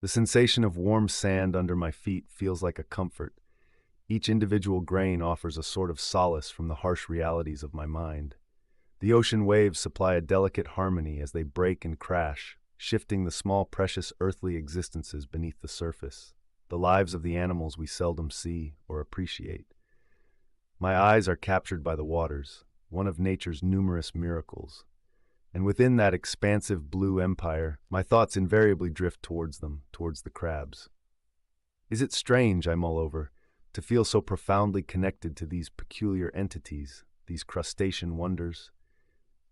The sensation of warm sand under my feet feels like a comfort. Each individual grain offers a sort of solace from the harsh realities of my mind. The ocean waves supply a delicate harmony as they break and crash, shifting the small precious earthly existences beneath the surface, the lives of the animals we seldom see or appreciate. My eyes are captured by the waters, one of nature's numerous miracles. And within that expansive blue empire, my thoughts invariably drift towards them, towards the crabs. Is it strange, I mull over, to feel so profoundly connected to these peculiar entities, these crustacean wonders?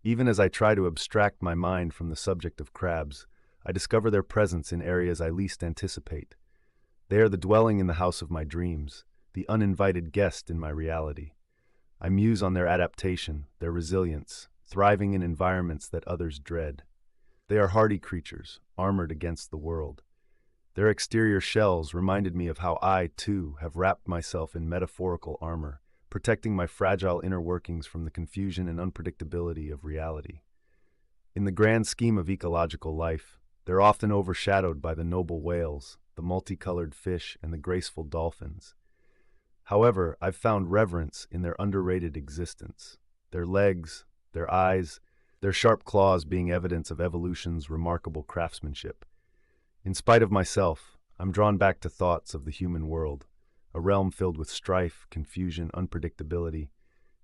Even as I try to abstract my mind from the subject of crabs, I discover their presence in areas I least anticipate. They are the dwelling in the house of my dreams, the uninvited guest in my reality. I muse on their adaptation, their resilience, thriving in environments that others dread. They are hardy creatures, armored against the world. Their exterior shells reminded me of how I, too, have wrapped myself in metaphorical armor, protecting my fragile inner workings from the confusion and unpredictability of reality. In the grand scheme of ecological life, they're often overshadowed by the noble whales, the multicolored fish, and the graceful dolphins. However, I've found reverence in their underrated existence. Their legs, their eyes, their sharp claws being evidence of evolution's remarkable craftsmanship. In spite of myself, I'm drawn back to thoughts of the human world, a realm filled with strife, confusion, unpredictability.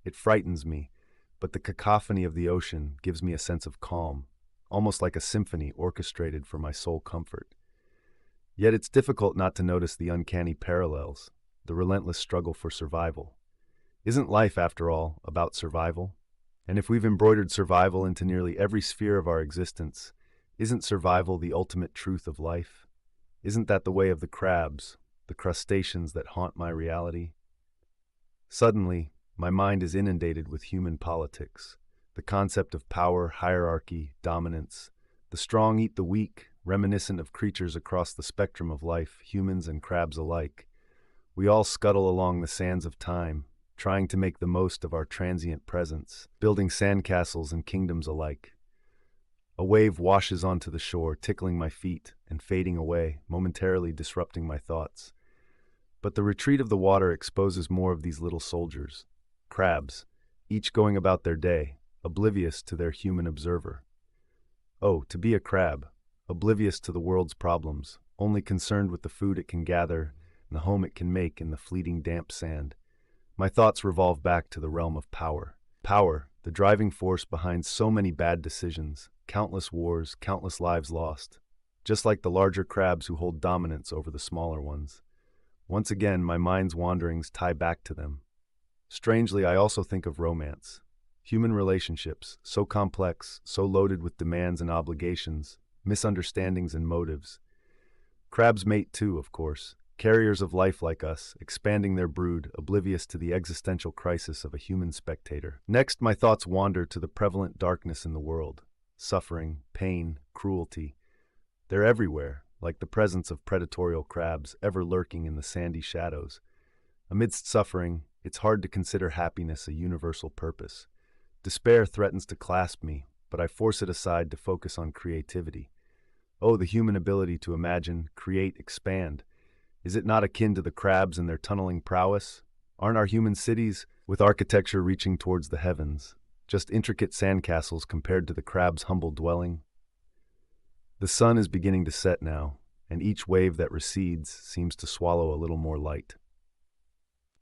It frightens me, but the cacophony of the ocean gives me a sense of calm, almost like a symphony orchestrated for my sole comfort. Yet it's difficult not to notice the uncanny parallels, the relentless struggle for survival. Isn't life, after all, about survival? And if we've embroidered survival into nearly every sphere of our existence, isn't survival the ultimate truth of life? Isn't that the way of the crabs, the crustaceans that haunt my reality? Suddenly, my mind is inundated with human politics, the concept of power, hierarchy, dominance. The strong eat the weak, reminiscent of creatures across the spectrum of life, humans and crabs alike. We all scuttle along the sands of time, trying to make the most of our transient presence, building sandcastles and kingdoms alike. A wave washes onto the shore, tickling my feet and fading away, momentarily disrupting my thoughts. But the retreat of the water exposes more of these little soldiers, crabs, each going about their day, oblivious to their human observer. Oh, to be a crab, oblivious to the world's problems, only concerned with the food it can gather and the home it can make in the fleeting damp sand. My thoughts revolve back to the realm of power. Power, the driving force behind so many bad decisions, countless wars, countless lives lost, just like the larger crabs who hold dominance over the smaller ones. Once again, my mind's wanderings tie back to them. Strangely, I also think of romance. Human relationships, so complex, so loaded with demands and obligations, misunderstandings and motives. Crabs mate too, of course, carriers of life like us, expanding their brood, oblivious to the existential crisis of a human spectator. Next, my thoughts wander to the prevalent darkness in the world. Suffering, pain, cruelty. They're everywhere, like the presence of predatorial crabs ever lurking in the sandy shadows. Amidst suffering, it's hard to consider happiness a universal purpose. Despair threatens to clasp me, but I force it aside to focus on creativity. Oh, the human ability to imagine, create, expand. Is it not akin to the crabs and their tunneling prowess? Aren't our human cities, with architecture reaching towards the heavens, just intricate sandcastles compared to the crab's humble dwelling? The sun is beginning to set now, and each wave that recedes seems to swallow a little more light.